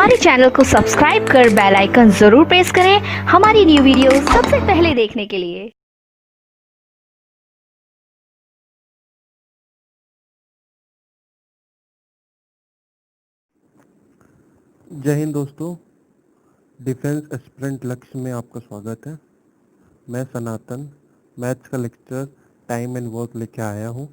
हमारे चैनल को सब्सक्राइब कर बेल आइकन जरूर प्रेस करें हमारी न्यू वीडियो सबसे पहले देखने के लिए। जय हिंद दोस्तों, डिफेंस एस्पिरेंट लक्ष्य में आपका स्वागत है। मैं सनातन मैथ्स का लेक्चर टाइम एंड वर्क लेके आया हूँ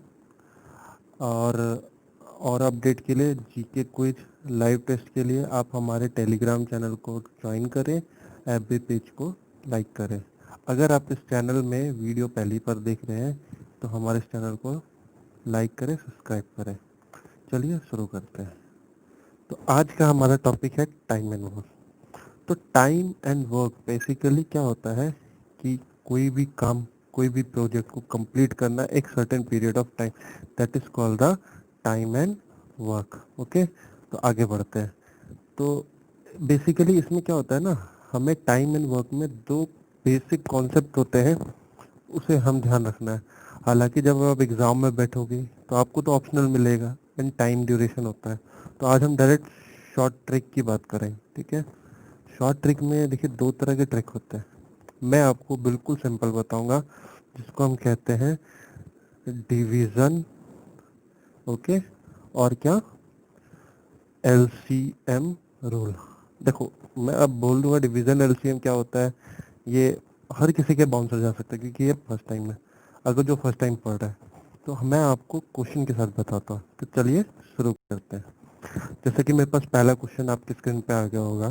और अपडेट के लिए जीके क्विज लाइव टेस्ट के लिए आप हमारे टेलीग्राम चैनल को ज्वाइन करें, एफबी पेज को लाइक करें। अगर आप इस चैनल में वीडियो पहली बार देख रहे हैं तो हमारे इस चैनल को लाइक करें, सब्सक्राइब करें। चलिए शुरू करते हैं। तो आज का हमारा टॉपिक है टाइम एंड वर्क। तो टाइम एंड वर्क बेसिकली क्या होता है कि कोई भी काम, कोई भी प्रोजेक्ट को कंप्लीट करना एक certain period of time, that is called the time and work. Okay, तो आगे बढ़ते हैं। तो बेसिकली इसमें क्या होता है ना, हमें टाइम एंड वर्क में दो बेसिक कॉन्सेप्ट होते हैं, उसे हम ध्यान रखना है। हालांकि जब आप एग्ज़ाम में बैठोगे तो आपको तो ऑप्शनल मिलेगा एंड टाइम ड्यूरेशन होता है। तो आज हम डायरेक्ट शॉर्ट ट्रिक की बात करें, ठीक है। शॉर्ट ट्रिक में देखिए दो तरह के ट्रिक होते हैं। मैं आपको बिल्कुल सिंपल बताऊंगा, जिसको हम कहते हैं डिवीजन, ओके, और क्या, एलसीएम रूल। देखो, मैं अब बोल दूंगा डिवीजन एलसीएम क्या होता है, ये हर किसी के बाउंसर जा सकता है क्योंकि ये फर्स्ट टाइम है। अगर जो फर्स्ट टाइम पढ़ रहा है तो मैं आपको क्वेश्चन के साथ बताता हूँ। तो चलिए शुरू करते हैं। जैसे कि मेरे पास पहला क्वेश्चन आपकी स्क्रीन पे आ गया होगा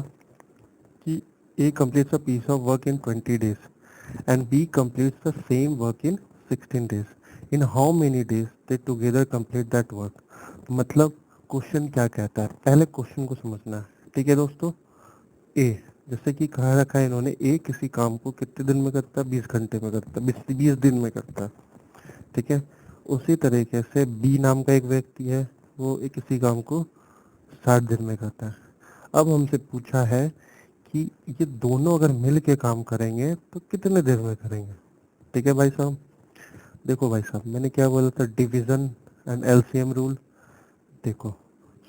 कि A completes a piece of work in 20 days and B completes the same work in 16 days. In how many days they together complete that work? मतलब क्वेश्चन क्या कहता है, पहले क्वेश्चन को समझना है, ठीक है दोस्तों। ए, जैसे कि कहा रखा है इन्होंने, ए किसी काम को कितने दिन में करता है, 20 घंटे में करता है, 20 दिन में करता है, ठीक है। उसी तरीके से बी नाम का एक व्यक्ति है, वो एक किसी काम को 60 दिन में करता है। अब हमसे पूछा है कि ये दोनों अगर मिल के काम करेंगे तो कितने देर में करेंगे, ठीक है भाई साहब। देखो भाई साहब, मैंने क्या बोला था, डिवीजन एंड एलसीएम रूल। देखो,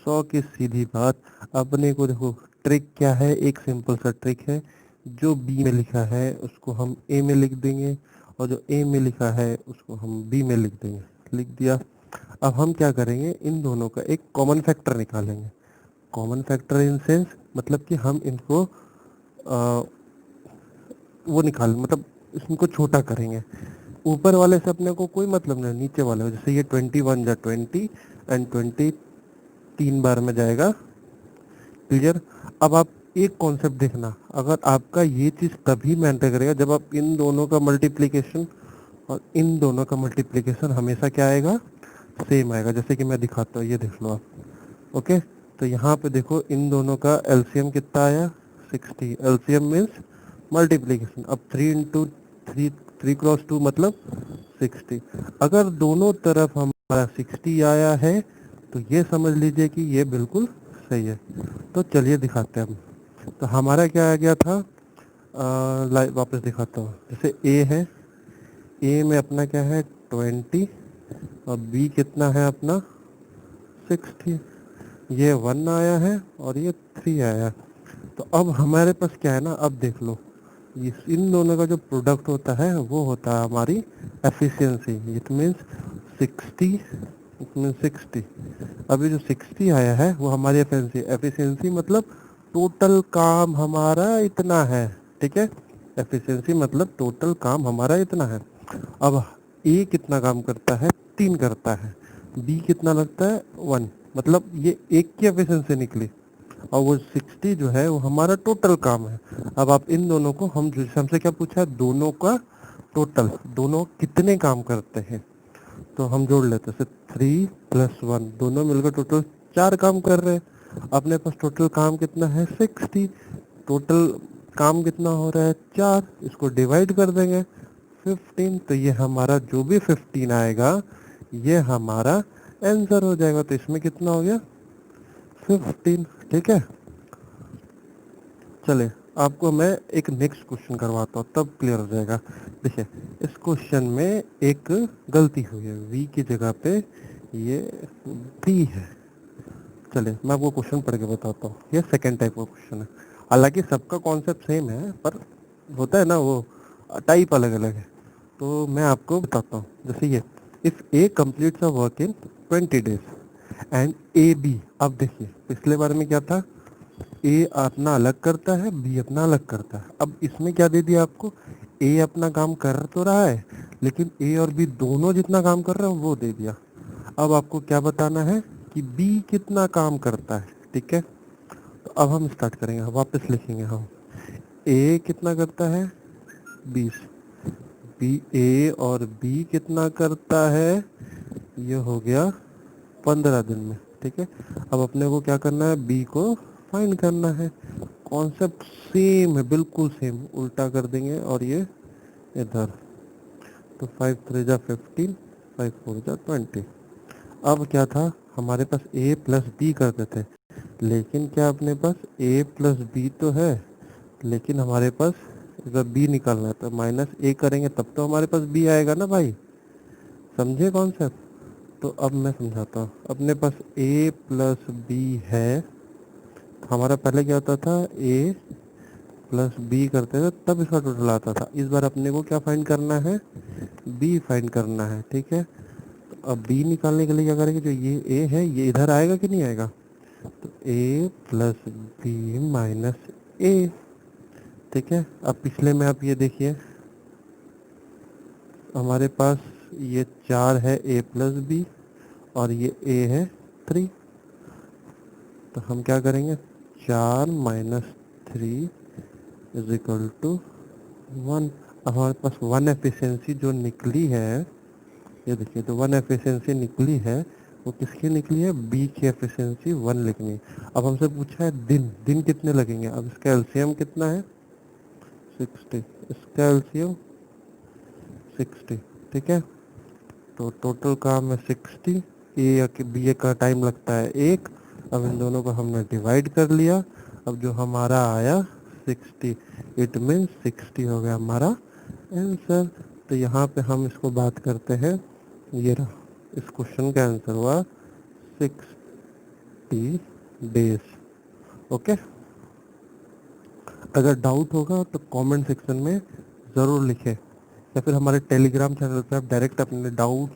100 की सीधी बात। अपने को देखो ट्रिक क्या है, एक सिंपल सा ट्रिक है। जो बी में लिखा है उसको हम ए में लिख देंगे और जो ए में लिखा है उसको हम बी में लिख देंगे। लिख दिया। अब हम क्या करेंगे, इन दोनों का एक कॉमन फैक्टर निकालेंगे। कॉमन फैक्टर इन सेंस मतलब कि हम इनको आ, वो निकाल मतलब इसको छोटा करेंगे। ऊपर वाले से अपने को कोई मतलब नहीं, नीचे वाले, जैसे ये 21 जा 20 एंड 20 3 बार में जाएगा, क्लियर। अब आप एक कॉन्सेप्ट देखना, अगर आपका ये चीज तभी मैटर करेगा जब आप इन दोनों का मल्टीप्लीकेशन और इन दोनों का मल्टीप्लीकेशन हमेशा क्या आएगा, सेम आएगा। जैसे कि मैं दिखाता हूँ, ये देख लो आप, ओके। तो यहाँ पे देखो इन दोनों का एलसीएम कितना आया, 60। LCM means multiplication. अब 3 × 2 मतलब 60। अगर दोनों तरफ हमारा 60 आया है तो ये समझ लीजिए कि ये बिल्कुल सही है। तो चलिए दिखाते हैं हम। तो हमारा क्या आ गया था, वापस दिखाता हूँ। जैसे ए है, ए में अपना क्या है 20 और बी कितना है अपना 60। ये 1 आया है और ये 3 आया। तो अब हमारे पास क्या है ना, अब देख लो, इन दोनों का जो प्रोडक्ट होता है वो होता है हमारी efficiency. It means 60, it means 60। अभी जो 60 आया है वो हमारी एफिशिएंसी मतलब टोटल काम हमारा इतना है, ठीक है। एफिशिएंसी मतलब टोटल काम हमारा इतना है। अब ए कितना काम करता है, 3 करता है। बी कितना लगता है, 1। मतलब ये एक की एफिशिएंसी निकली और वो 60 जो है वो हमारा टोटल काम है। अब आप इन दोनों को, हम जो हमसे क्या पूछा है, दोनों का टोटल, दोनों कितने काम करते हैं, तो हम जोड़ लेते हैं। 3 + 1, दोनों मिलकर टोटल 4 काम कर रहे हैं। अपने पास टोटल काम कितना है, 60। टोटल काम कितना हो रहा है, 4। इसको डिवाइड कर देंगे 15, तो ये हमारा जो भी 15 आएगा ये हमारा आंसर हो जाएगा। तो इसमें कितना हो गया, 15, ठीक है। चले, आपको मैं एक नेक्स्ट क्वेश्चन करवाता हूँ, तब क्लियर हो जाएगा। देखिए, इस क्वेश्चन में एक गलती हुई है, वी की जगह पे ये बी है, चलिए मैं आपको क्वेश्चन पढ़ के बताता हूँ। ये सेकेंड टाइप का क्वेश्चन है, हालांकि सबका कॉन्सेप्ट सेम है पर होता है ना वो टाइप अलग अलग है। तो मैं आपको बताता हूँ, जैसे ये if A completes a work in 20 days and A B. अब देखिए पिछले बार में क्या था, ए अपना अलग करता है, बी अपना अलग करता है। अब इसमें क्या दे दिया आपको, ए अपना काम कर तो रहा है लेकिन ए और बी दोनों जितना काम कर रहे हैं वो दे दिया। अब आपको क्या बताना है कि बी कितना काम करता है, ठीक है। तो अब हम स्टार्ट करेंगे, वापस लिखेंगे हम। ए कितना करता है 20, बी ए और बी कितना करता है, ये हो गया 15 दिन में, ठीक है। अब अपने को क्या करना है, बी को फाइंड करना है। कॉन्सेप्ट सेम है, बिल्कुल सेम, उल्टा कर देंगे और ये इधर। तो 5 3 जा 15, 5 4 जा 20। अब क्या था, हमारे पास a प्लस बी करते थे, लेकिन क्या अपने पास a प्लस बी तो है, लेकिन हमारे पास अगर b निकालना है तो माइनस a करेंगे तब तो हमारे पास b आएगा ना भाई, समझे कॉन्सेप्ट। तो अब मैं समझाता हूँ, अपने पास a प्लस बी है, हमारा पहले क्या होता था a प्लस बी करते थे तब इसका टोटल आता था। इस बार अपने को क्या फाइंड करना है, b फाइंड करना है, ठीक है। तो अब b निकालने के लिए क्या करेंगे, जो ये a है ये इधर आएगा कि नहीं आएगा, तो a प्लस बी माइनस ए, ठीक है। अब पिछले में आप ये देखिए, हमारे पास ये 4 है a प्लस बी और ये a है 3। तो हम क्या करेंगे, 4 माइनस 3 इज इक्वल टू 1। अब हमारे पास वन एफिशिएंसी जो निकली है, ये देखिए, तो वन एफिशिएंसी निकली है वो किसकी निकली है, बी की एफिशिएंसी 1 लिखनी है। अब हमसे पूछा है दिन, दिन कितने लगेंगे। अब इसका एलसीएम कितना है 60, इसका एलसीएम 60, ठीक है। तो टोटल काम है 60, ए या बी का टाइम लगता है 1। अब इन दोनों को हमने डिवाइड कर लिया, अब जो हमारा आया 60, इट मीन 60 हो गया हमारा आंसर। तो यहाँ पे हम इसको बात करते हैं, ये रहा, इस क्वेश्चन का आंसर हुआ 60 डेज। ओके, अगर डाउट होगा तो कमेंट सेक्शन में ज़रूर लिखें, या फिर हमारे टेलीग्राम चैनल पे आप डायरेक्ट अपने डाउट्स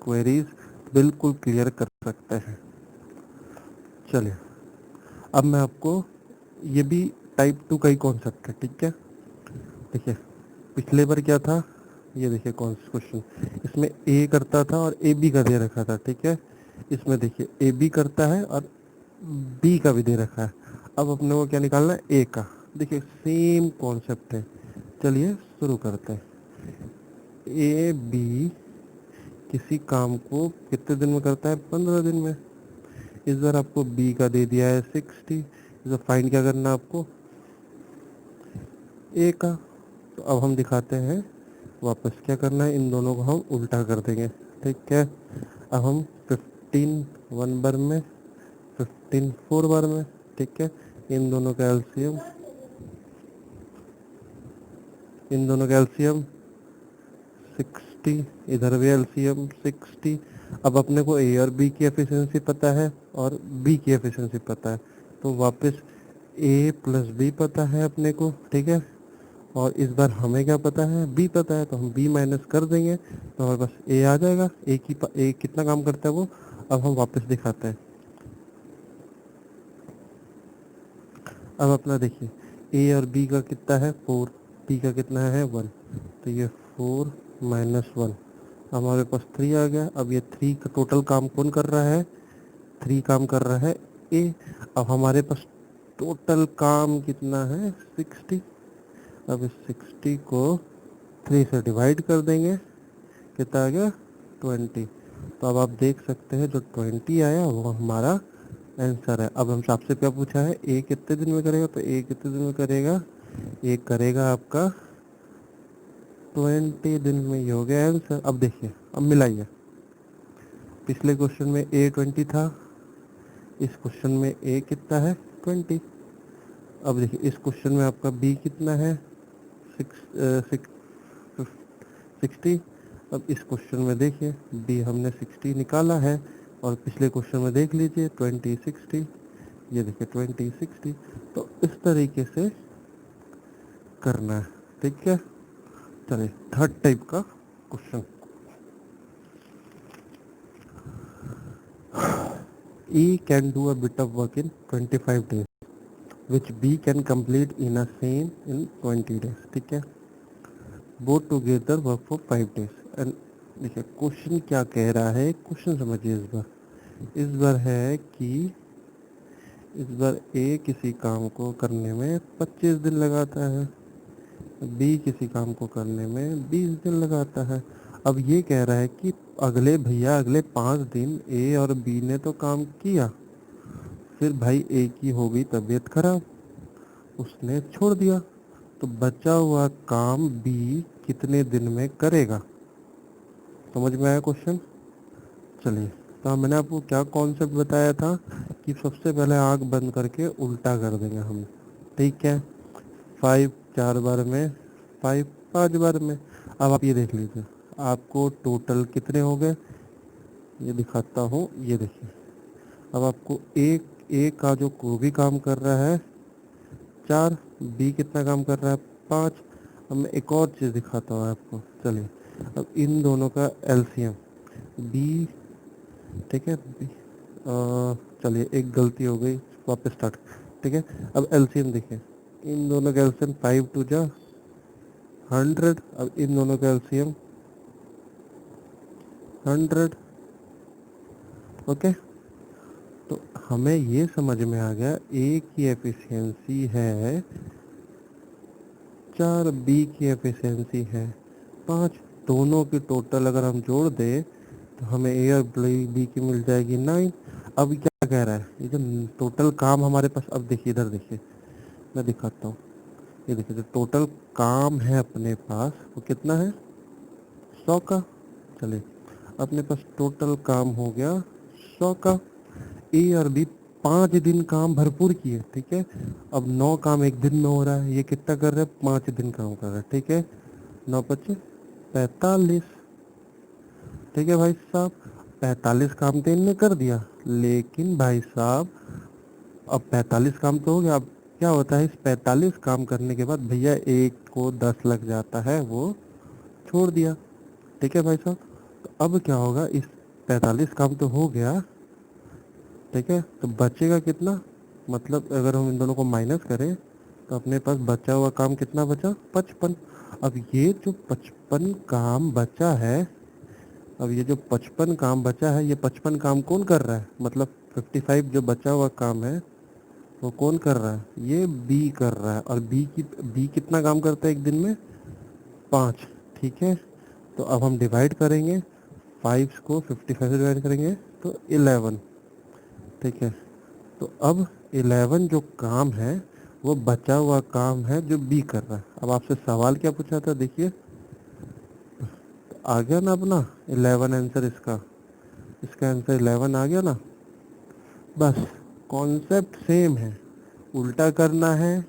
क्वेरीज बिल्कुल क्लियर कर सकते हैं। चलिए अब मैं आपको, ये भी टाइप 2 का ही कॉन्सेप्ट है, ठीक है। देखिए पिछले बार क्या था, ये देखिए कौन सा क्वेश्चन, इसमें ए करता था और ए बी का दे रखा था, ठीक है। इसमें देखिए ए बी करता है और बी का भी दे रखा है। अब अपने को क्या निकालना है, ए का। देखिए सेम कॉन्सेप्ट है, चलिए शुरू करते हैं। ए बी किसी काम को कितने दिन में करता है, 15 दिन में। इस बार आपको बी का दे दिया है 60, इसे फाइंड क्या करना है आपको, ए का। तो अब हम दिखाते हैं, वापस क्या करना है, इन दोनों को हम उल्टा कर देंगे, ठीक है। अब हम 15 1 बार में, 15 4 बार में, ठीक है। इन दोनों का एलसीएम, इन दोनों का एलसीएम 60, इधर भी एलसीएम 60। अब अपने को ए और बी की एफिशिएंसी पता है और बी की एफिशिएंसी पता है, तो वापस ए प्लस बी पता है अपने को, ठीक है। और इस बार हमें क्या पता है, बी पता है, तो हम बी माइनस कर देंगे तो हमारे पास ए आ जाएगा। ए कितना काम करता है वो, अब हम वापस दिखाते हैं। अब अपना देखिए, ए और बी का कितना है 4, बी का कितना है 1, तो ये 4 माइनस 1, हमारे पास 3 आ गया। अब ये 3 का टोटल काम कौन कर रहा है, 3 काम कर रहा है ए। अब हमारे पास टोटल काम कितना है 60। अब इस 60 को 3 से डिवाइड कर देंगे, कितना आ गया 20। तो अब आप देख सकते हैं जो 20 आया वो हमारा आंसर है। अब हमसे आपसे क्या पूछा है, ए कितने दिन में करेगा, तो ए कितने दिन में करेगा, ए करेगा आपका 20 दिन में। ये हो गया आंसर। अब देखिए, अब मिलाइए, पिछले क्वेश्चन में ए 20 था, इस क्वेश्चन में ए कितना है 20। अब देखिए इस क्वेश्चन में आपका बी कितना है 60। अब इस क्वेश्चन में देखिए बी हमने 60 निकाला है, और पिछले क्वेश्चन में देख लीजिए 2060, ये देखिए 2060। तो इस तरीके से करना है, ठीक है। चलिए थर्ड टाइप का question, E can do a bit of work in 25 days which B can complete in a same in 20 days, ठीक है। both together work for 5 days and देखिए क्वेश्चन क्या कह रहा है, क्वेश्चन समझिए इस बार है कि इस बार ए किसी काम को करने में 25 दिन लगाता है, बी किसी काम को करने में 20 दिन लगाता है। अब ये कह रहा है कि अगले 5 दिन ए और बी ने तो काम किया, फिर भाई ए की हो गई तबीयत खराब, उसने छोड़ दिया, तो बचा हुआ काम बी कितने दिन में करेगा। समझ में आया क्वेश्चन? चलिए, तो मैंने आपको क्या कॉन्सेप्ट बताया था कि सबसे पहले आंख बंद करके उल्टा कर देंगे हम, ठीक है। 5 4 बार में, 5 5 बार में। अब आप ये देख लीजिए आपको टोटल कितने हो गए, ये दिखाता हूँ, ये देखिए। अब आपको एक का जो को भी काम कर रहा है 4, बी कितना काम कर रहा है 5। अब मैं एक और चीज़ दिखाता हूँ आपको, चलिए। अब इन दोनों का एलसीएम बी, ठीक है। चलिए एक गलती हो गई, वापस स्टार्ट, ठीक है। अब एलसीएम देखिए, इन दोनों का एलसीएम 5 2 जा 100। अब इन दोनों का एलसीएम 100, ओके। तो हमें ये समझ में आ गया ए की एफिशिएंसी है 4, बी की एफिशिएंसी है 5, दोनों की टोटल अगर हम जोड़ दें तो हमें ए और बी की मिल जाएगी 9। अब क्या कह रहा है, ये जो टोटल काम हमारे पास, अब देखिए इधर देखिए, मैं दिखाता हूँ, ये देखिए जो टोटल काम है अपने पास वो कितना है 100 का। चलिए अपने पास टोटल काम हो गया 100 का। ए और बी 5 दिन काम भरपूर किए, ठीक है। अब 9 काम एक दिन में हो रहा है, ये कितना कर रहे हैं 5 दिन काम कर रहे हैं, ठीक है। 9 25 45, ठीक है भाई साहब। 45 काम तो इनने कर दिया, लेकिन भाई साहब अब 45 काम तो हो गया। अब क्या होता है, इस 45 काम करने के बाद भैया एक को 10 लग जाता है, वो छोड़ दिया, ठीक है भाई साहब। तो अब क्या होगा, इस 45 काम तो हो गया, ठीक है। तो बचेगा कितना, मतलब अगर हम इन दोनों को माइनस करें तो अपने पास बचा हुआ काम कितना बचा 55। अब ये जो 55 काम बचा है, अब ये जो 55 काम बचा है, ये 55 काम कौन कर रहा है, मतलब 55 जो बचा हुआ काम है वो कौन कर रहा है, ये बी कर रहा है। और बी कितना काम करता है एक दिन में 5, ठीक है। तो अब हम डिवाइड करेंगे 5 को 55 से डिवाइड करेंगे तो 11, ठीक है। तो अब 11 जो काम है वो बचा हुआ काम है जो बी कर रहा है। अब आपसे सवाल क्या पूछा था, देखिए आ गया ना अपना 11 आंसर, इसका आंसर 11 आ गया ना। बस कॉन्सेप्ट सेम है, उल्टा करना है,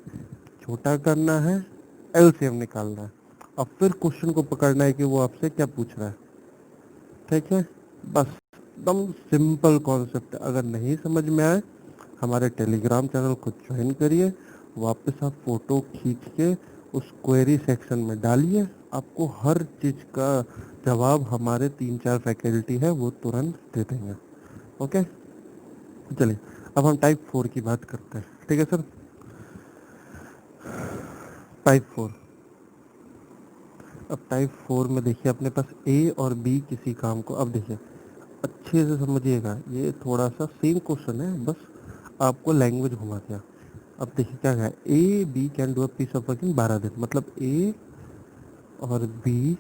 छोटा करना है, एलसीएम निकालना है। अब फिर क्वेश्चन को पकड़ना है कि वो आपसे क्या पूछ रहा है, ठीक है। बस एकदम सिंपल कॉन्सेप्ट है। अगर नहीं समझ में आए हमारे टेलीग्राम चैनल को ज्वाइन करिए, वापस आप फोटो खींच के उस क्वेरी सेक्शन में डालिए, आपको हर चीज़ का जवाब हमारे 3 4 फैकल्टी है वो तुरंत दे देंगे, ओके। चलिए अब हम टाइप 4 की बात करते हैं, ठीक है सर। टाइप 4, अब टाइप 4 में देखिए अपने पास ए और बी किसी काम को, अब देखिए अच्छे से समझिएगा, ये थोड़ा सा सेम क्वेश्चन है, बस आपको लैंग्वेज घुमा दिया। अब देखिए क्या है, A B can do a piece of work in 12 दिन, मतलब ए और बी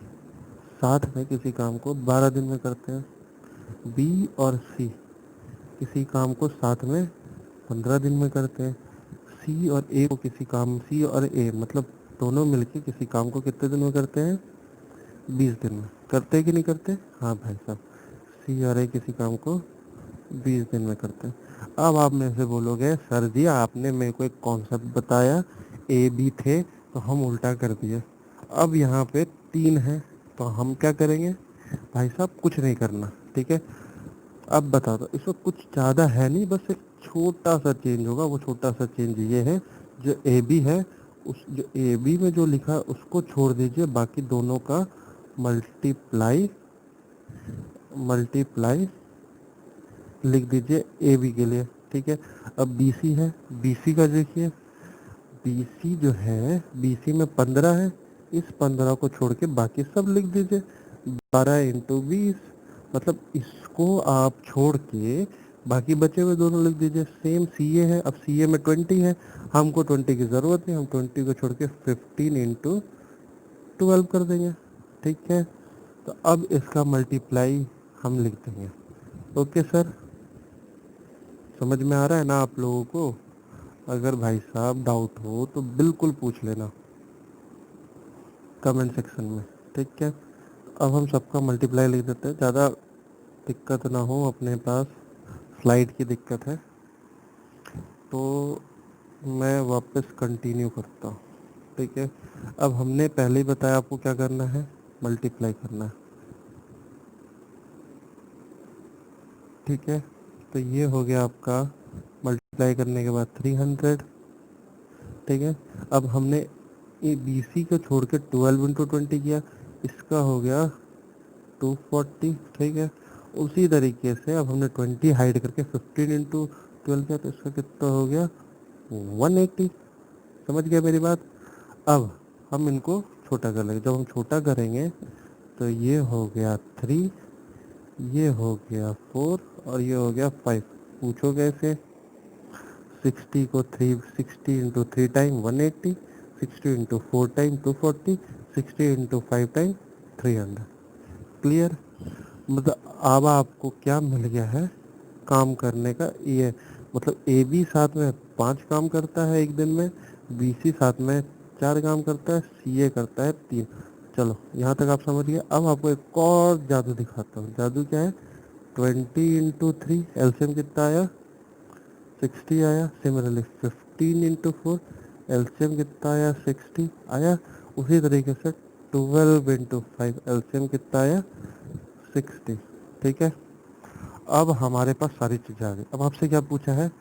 साथ में किसी काम को 12 दिन में करते हैं। बी और सी किसी काम को साथ में 15 दिन में करते हैं। सी और ए को किसी काम, सी और ए मतलब दोनों मिलके किसी काम को कितने दिन में करते हैं 20 दिन में। करते हैं कि नहीं करते? हाँ भाई साहब, सी और ए किसी काम को 20 दिन में करते हैं। अब आप मेरे से बोलोगे सर जी आपने मेरे को एक कॉन्सेप्ट बताया, ए बी थे तो हम उल्टा कर दिए, अब यहाँ पे 3 है तो हम क्या करेंगे भाई साहब, कुछ नहीं करना, ठीक है। अब बता दो, इसमें कुछ ज़्यादा है नहीं, बस एक छोटा सा चेंज होगा। वो छोटा सा चेंज ये है, जो ए बी है, उस जो ए बी में जो लिखा है उसको छोड़ दीजिए, बाकी दोनों का मल्टीप्लाई मल्टीप्लाई लिख दीजिए ए बी के लिए, ठीक है। अब बी सी है, बी सी का देखिए, बी सी जो है, बी सी में 15 है, इस 15 को छोड़ के बाकी सब लिख दीजिए। 12 × 20, मतलब इसको आप छोड़ के बाकी बचे हुए दोनों लिख दीजिए। सेम सी ए है, अब सी ए में 20 है, हमको 20 की ज़रूरत नहीं, हम 20 को छोड़ के 15 × 12 कर देंगे, ठीक है। तो अब इसका मल्टीप्लाई हम लिख देंगे। ओके सर, समझ में आ रहा है ना आप लोगों को? अगर भाई साहब डाउट हो तो बिल्कुल पूछ लेना कमेंट सेक्शन में, ठीक है। अब हम सबका मल्टीप्लाई लिख देते हैं, ज़्यादा दिक्कत ना हो, अपने पास स्लाइड की दिक्कत है। तो मैं वापस कंटिन्यू करता हूँ, ठीक है। अब हमने पहले ही बताया आपको क्या करना है, मल्टीप्लाई करना है, ठीक है। तो ये हो गया आपका मल्टीप्लाई करने के बाद 300, ठीक है। अब हमने ये बी सी को छोड़ के 12 × 20 किया, इसका हो गया 240, ठीक है। उसी तरीके से अब हमने 20 हाइड करके 15 × 12 किया, तो इसका कितना हो गया 180। समझ गया मेरी बात? अब हम इनको छोटा कर लेंगे। जब हम छोटा करेंगे तो ये हो गया 3, ये हो गया 4 और ये हो गया 5। पूछो कैसे? 60 टाइम 180, 60 × 4 टाइम 240, 60 × 5 टाइम 300। क्लियर? मतलब अब आपको क्या मिल गया है काम करने का, ये मतलब ए बी साथ में 5 काम करता है एक दिन में, बी सी साथ में 4 काम करता है, सी ए करता है 3। चलो यहाँ तक आप समझ गए। अब आपको एक और जादू दिखाता हूँ। जादू क्या है? 20 × 3 एलसीएम कितना आया? 60 आया। सिमिलरली 15 × 4 एलसीएम कितना आया? 60 आया। उसी तरीके से 12 × 5 एलसीएम कितना आया? 60, ठीक है। अब हमारे पास सारी चीज़ें आ गई। अब आपसे क्या पूछा है?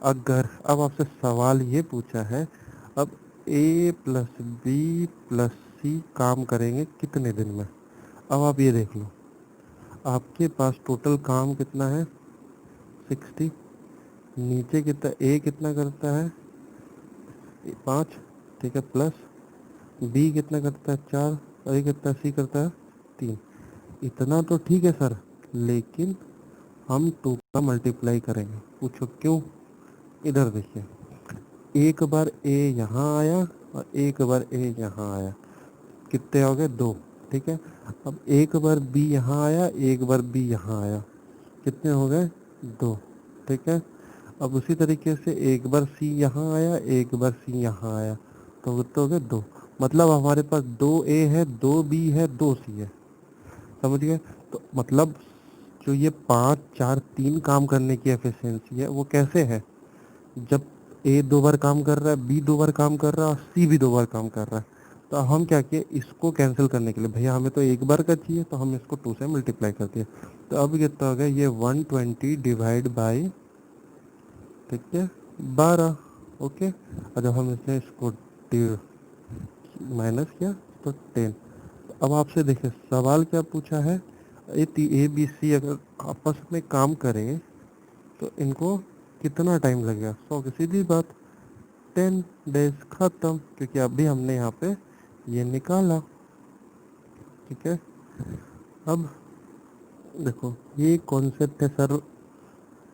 अगर अब आपसे सवाल ये पूछा है, अब ए प्लस बी प्लस सी काम करेंगे कितने दिन में? अब आप ये देख लो, आपके पास टोटल काम कितना है? 60। नीचे कितना, ए कितना करता है? 5, ठीक है, प्लस बी कितना करता है? 4, और ये कितना सी करता है? 3। इतना तो ठीक है सर, लेकिन हम 2 का मल्टीप्लाई करेंगे। पूछो क्यों? इधर देखिए, एक बार ए यहाँ आया और एक बार ए यहाँ आया, कितने हो गए? 2, ठीक है। अब एक बार बी यहाँ आया, एक बार बी यहाँ आया, कितने हो गए? 2, ठीक है। अब उसी तरीके से एक बार सी यहाँ आया, एक बार सी यहाँ आया, तो कितने हो गए? 2। मतलब हमारे पास 2 ए है, 2 बी है, 2 सी है। समझ गए? तो मतलब जो ये 5 4 3 काम करने की एफिशिएंसी है वो कैसे है? जब ए 2 बार काम कर रहा है, बी 2 बार काम कर रहा है और सी भी 2 बार काम कर रहा है, तो हम क्या किए, इसको कैंसिल करने के लिए, भैया हमें तो एक बार का चाहिए, तो हम इसको 2 से मल्टीप्लाई कर दिए। तो अब कितना हो गया? ये 120 डिवाइड बाई, ठीक है, 12। ओके। और जब हम इसने इसको माइनस किया तो 10। अब आपसे देखिए सवाल क्या पूछा है, ए बी सी अगर आपस में काम करें तो इनको कितना टाइम लगेगा? 100 की सीधी बात, 10 डेज खत्म, क्योंकि अभी हमने यहाँ पे ये निकाला, ठीक है। अब देखो ये कॉन्सेप्ट है सर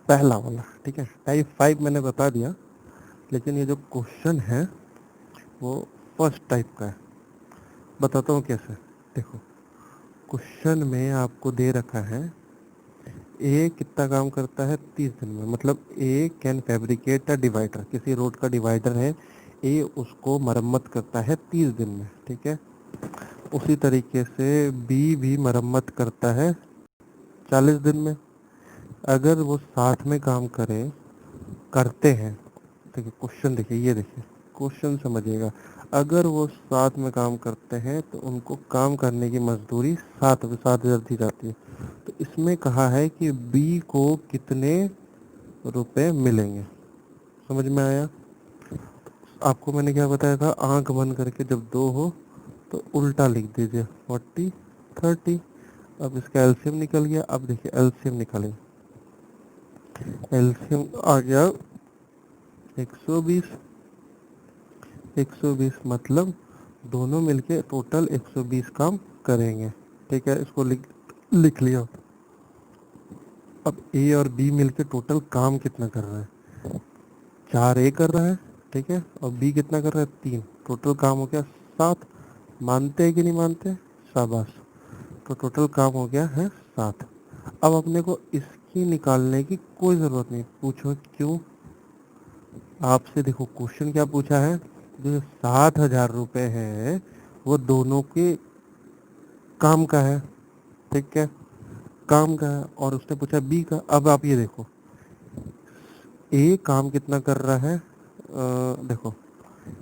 पहला वाला, ठीक है। टाइप 5 मैंने बता दिया, लेकिन ये जो क्वेश्चन है वो फर्स्ट टाइप का है। बताता हूँ कैसे। देखो क्वेश्चन में आपको दे रखा है ए कितना काम करता है 30 दिन में, मतलब ए कैन फैब्रिकेट अ डिवाइडर, किसी रोड का डिवाइडर है, ए उसको मरम्मत करता है 30 दिन में, ठीक है। उसी तरीके से बी भी मरम्मत करता है 40 दिन में। अगर वो साथ में काम करते हैं, देखिए क्वेश्चन देखिए, ये देखिए क्वेश्चन समझिएगा। अगर वो साथ में काम करते हैं तो उनको काम करने की मजदूरी 7,000 दी जाती है। तो इसमें कहा है कि बी को कितने रुपए मिलेंगे। समझ में आया? आपको मैंने क्या बताया था, आंख बंद करके जब दो हो तो उल्टा लिख दीजिए 40 30। अब इसका एलसीएम निकल गया। अब देखिए एलसीएम निकालें। एलसीएम आ गया 120। 120 मतलब दोनों मिलके टोटल 120 काम करेंगे। ठीक है, इसको लिख लिख लिया। अब ए और बी मिलके टोटल काम कितना कर रहा है, 4 ए कर रहा है, ठीक है, और बी कितना कर रहा है, 3। टोटल काम हो गया 7। मानते हैं कि नहीं मानते? शाबाश। तो टोटल काम हो गया है 7। अब अपने को इसकी निकालने की कोई ज़रूरत नहीं। पूछो क्यों? आपसे देखो क्वेश्चन क्या पूछा है, जो 7,000 रुपये है वो दोनों के काम का है। ठीक है, काम का है, और उसने पूछा बी का। अब आप ये देखो, ए काम कितना कर रहा है, देखो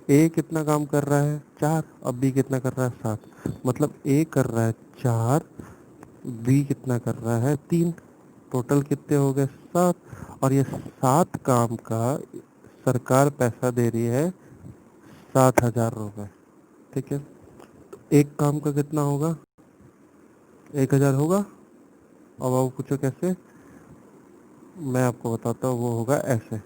ए कितना काम कर रहा है, 4, और बी कितना कर रहा है, 7। मतलब ए कर रहा है 4, बी कितना कर रहा है, 3। टोटल कितने हो गए, 7। और ये 7 काम का सरकार पैसा दे रही है 7,000 रुपये। ठीक है, तो एक काम का कितना होगा, 1,000 होगा। अब आप पूछो कैसे, मैं आपको बताता हूँ। वो होगा ऐसे।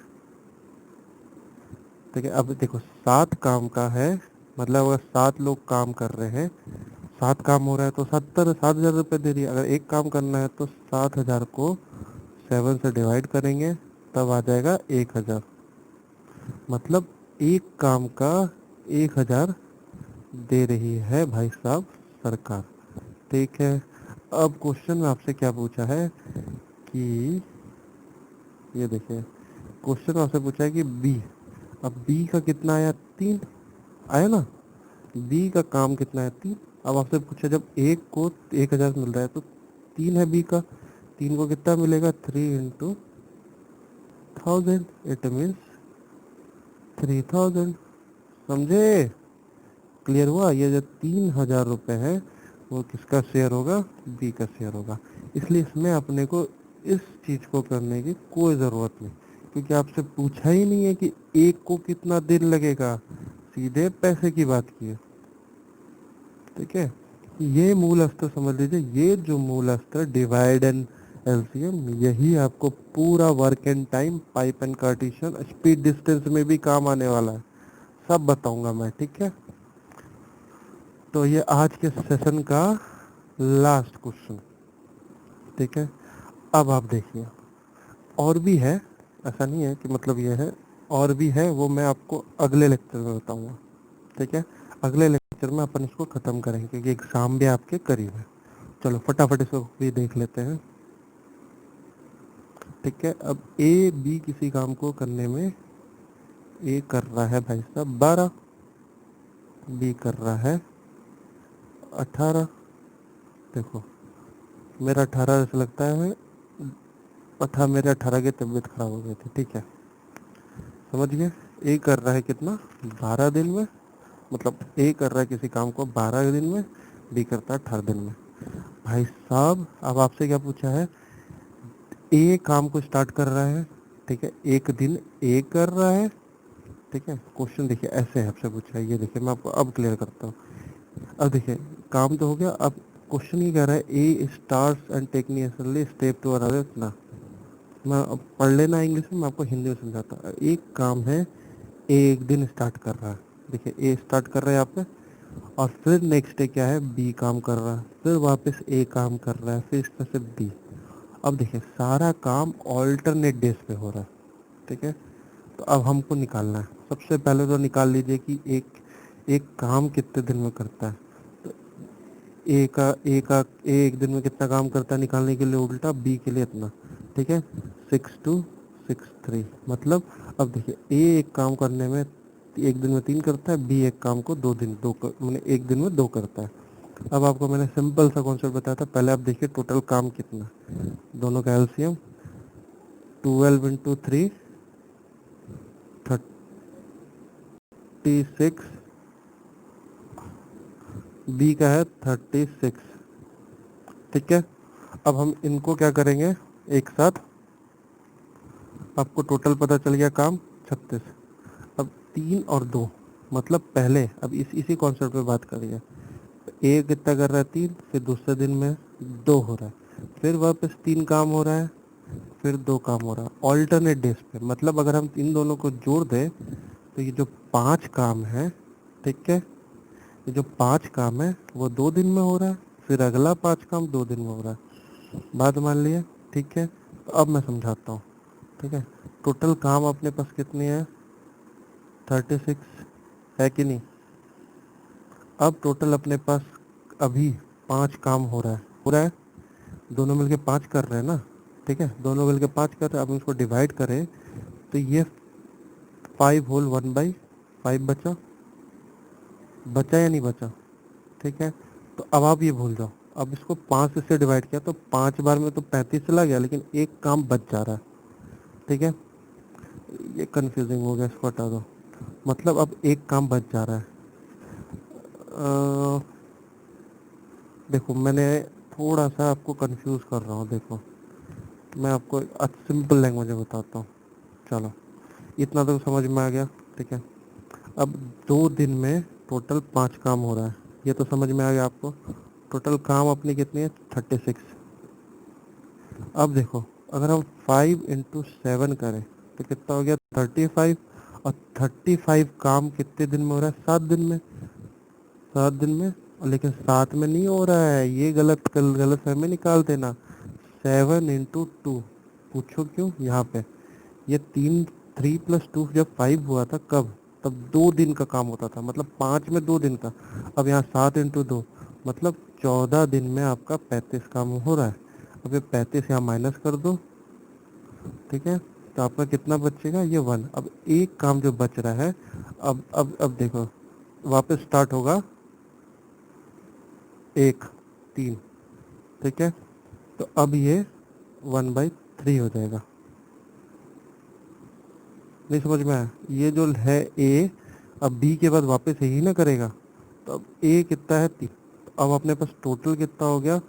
ठीक है, अब देखो 7 काम का है, मतलब अगर 7 लोग काम कर रहे हैं, 7 काम हो रहा है तो 7,000 रुपये दे रही है। अगर एक काम करना है तो 7,000 को 7 से डिवाइड करेंगे, तब आ जाएगा 1,000। मतलब एक काम का 1,000 दे रही है भाई साहब सरकार। ठीक है, अब क्वेश्चन में आपसे क्या पूछा है कि, ये देखिए क्वेश्चन आपसे पूछा है कि बी, अब बी का कितना आया, 3 आया ना। बी का काम कितना है, 3। अब आपसे पूछा जब एक को 1,000 मिल रहा है तो 3 है बी का, 3 को कितना मिलेगा, 3 इंटू 1000। It means 3,000। समझे? क्लियर हुआ? ये जो 3,000 रुपये है वो किसका शेयर होगा, बी का शेयर होगा। इसलिए इसमें अपने को इस चीज को करने की कोई जरूरत नहीं, क्योंकि आपसे पूछा ही नहीं है कि एक को कितना दिन लगेगा, सीधे पैसे की बात की है। ठीक है, ये मूल अस्त्र समझ लीजिए। ये जो मूल अस्त्र डिवाइड एंड एलसीएम, यही आपको पूरा work and time, pipe and Cartesian, speed distance में भी काम आने वाला है। सब बताऊंगा मैं। ठीक है, तो ये आज के सेशन का लास्ट क्वेश्चन। ठीक है, अब आप देखिए, और भी है, ऐसा नहीं है कि मतलब ये है, और भी है, वो मैं आपको अगले लेक्चर में बताऊंगा। ठीक है, अगले लेक्चर में अपन इसको ख़त्म करेंगे क्योंकि एग्ज़ाम भी आपके करीब है। चलो फटाफट इसको भी देख लेते हैं। ठीक है, अब ए बी किसी काम को करने में, ए कर रहा है भाई साहब 12, बी कर रहा है 18। देखो मेरा 18 ऐसा लगता है, मेरे 18 की तबीयत खराब हो गई थी। ठीक है, समझ गए? ए कर रहा है कितना, 12 दिन में। मतलब ए कर रहा है किसी काम को 12 दिन में, बी करता है 18 दिन में। भाई साहब अब आपसे क्या पूछा है, ए काम को स्टार्ट कर रहा है, ठीक है, एक दिन ए कर रहा है। ठीक है, क्वेश्चन देखिए ऐसे है, आपसे पूछा है। ये देखिए मैं आपको अब क्लियर करता हूँ। अब देखिए काम तो हो गया। अब क्वेश्चन ये कह रहा है a stars and technically step to another ना। मैं अब पढ़ लेना इंग्लिश में, मैं आपको हिंदी में समझाता हूँ। एक काम है, ए एक दिन स्टार्ट कर रहा है। देखिए ए स्टार्ट कर रहा है यहाँ पे, और फिर नेक्स्ट डे क्या है, बी काम कर रहा है, फिर वापस ए काम कर रहा है, फिर इसका से बी। अब देखिए सारा काम ऑल्टरनेट डेज पे हो रहा है। ठीक है, तो अब हमको निकालना है। सबसे पहले तो निकाल लीजिए कि एक एक काम कितने दिन में करता है। तो ए एक दिन में कितना काम करता है निकालने के लिए उल्टा बी के लिए इतना। ठीक है, 6 2 6 3 मतलब, अब देखिए ए एक काम करने में एक दिन में 3 करता है, बी एक काम को मैंने एक दिन में 2 करता है। अब आपको मैंने सिंपल सा कॉन्सेप्ट बताया था। पहले आप देखिए टोटल काम कितना, दोनों का एलसीएम 12 इंटू 3 36, बी का है 36। ठीक है, अब हम इनको क्या करेंगे एक साथ। आपको टोटल पता चल गया काम 36। अब 3 और 2 मतलब पहले, अब इसी कॉन्सेप्ट पे बात करेंगे। ए कितना कर रहा है 3, फिर दूसरे दिन में 2 हो रहा है, फिर वापस 3 काम हो रहा है, फिर 2 काम हो रहा है ऑल्टरनेट डेज पे। मतलब अगर हम इन दोनों को जोड़ दें तो ये जो 5 काम है, ठीक है, ये जो 5 काम है वो 2 दिन में हो रहा है, फिर अगला 5 काम 2 दिन में हो रहा है। बात मान लिया, ठीक है। तो अब मैं समझाता हूँ, ठीक है। टोटल काम अपने पास कितनी है, 36 है कि नहीं। अब टोटल अपने पास अभी 5 काम हो रहा है, दोनों मिलके 5 कर रहे हैं ना, ठीक है, दोनों मिलके 5 कर रहे हैं। अब इसको डिवाइड करें तो ये 5 होल 1/5 बचा, बचा या नहीं बचा, ठीक है। तो अब आप ये भूल जाओ, अब इसको 5 से डिवाइड किया तो 5 बार में तो 35 चला गया, लेकिन एक काम बच जा रहा है, ठीक है। ये कंफ्यूजिंग हो गया, इसको हटा दो। मतलब अब एक काम बच जा रहा है। देखो मैंने थोड़ा सा आपको कंफ्यूज कर रहा हूँ। देखो मैं आपको सिंपल लैंग्वेज में बताता हूँ। चलो इतना तो समझ में आ गया, ठीक है। अब 2 दिन में टोटल 5 काम हो रहा है, ये तो समझ में आ गया आपको। टोटल काम अपनी कितनी है 36। अब देखो अगर हम 5 इंटू 7 करें तो कितना हो गया 35। और 35 काम कितने दिन में हो रहा है, 7 दिन में, 7 दिन में। और लेकिन 7 में नहीं हो रहा है, ये गलत फहमी निकाल देना। 7 इंटू 2, पूछो क्यों यहाँ पे। ये 3 प्लस 2 जब 5 हुआ था कब, तब 2 दिन का काम होता था, मतलब 5 में 2 दिन का। अब यहाँ 7 इंटू 2 मतलब 14 दिन में आपका 35 काम हो रहा है। अब ये 35 यहाँ माइनस कर दो, ठीक है। तो आपका कितना बचेगा, ये 1। अब एक काम जो बच रहा है, अब देखो वापस स्टार्ट होगा 1 3, ठीक है। तो अब ये 1/3 हो जाएगा। नहीं समझ में आया, ये जो है ए, अब बी के बाद वापस यही ना करेगा। तो अब ए कितना है 3, तो अब अपने पास टोटल कितना हो गया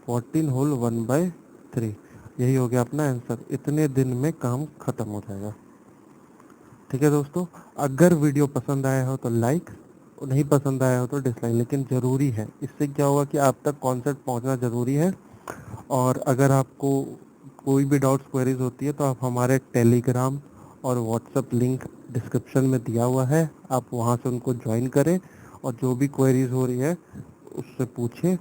14 होल 1/3। यही हो गया अपना आंसर। इतने दिन में काम खत्म हो जाएगा। ठीक है दोस्तों, अगर वीडियो पसंद आया हो तो लाइक, और नहीं पसंद आया हो तो डिसलाइक, लेकिन ज़रूरी है। इससे क्या होगा कि आप तक कॉन्सेप्ट पहुंचना ज़रूरी है। और अगर आपको कोई भी डाउट्स क्वेरीज होती है तो आप हमारे टेलीग्राम और व्हाट्सएप लिंक डिस्क्रिप्शन में दिया हुआ है, आप वहां से उनको ज्वाइन करें और जो भी क्वेरीज हो रही है उससे पूछें।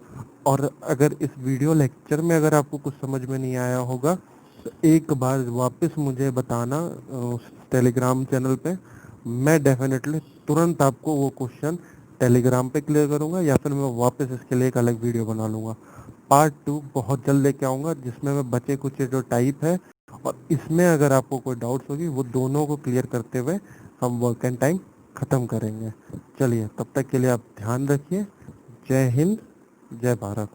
और अगर इस वीडियो लेक्चर में अगर आपको कुछ समझ में नहीं आया होगा तो एक बार वापस मुझे बताना उस टेलीग्राम चैनल पे। मैं डेफिनेटली तुरंत आपको वो क्वेश्चन टेलीग्राम पे क्लियर करूंगा, या फिर मैं वापस इसके लिए एक अलग वीडियो बना लूंगा। पार्ट 2 बहुत जल्द लेके आऊँगा, जिसमें मैं बचे कुछ जो टाइप है और इसमें अगर आपको कोई डाउट्स होगी वो दोनों को क्लियर करते हुए हम वर्क एंड टाइम ख़त्म करेंगे। चलिए तब तक के लिए आप ध्यान रखिए। जय हिंद, जय भारत।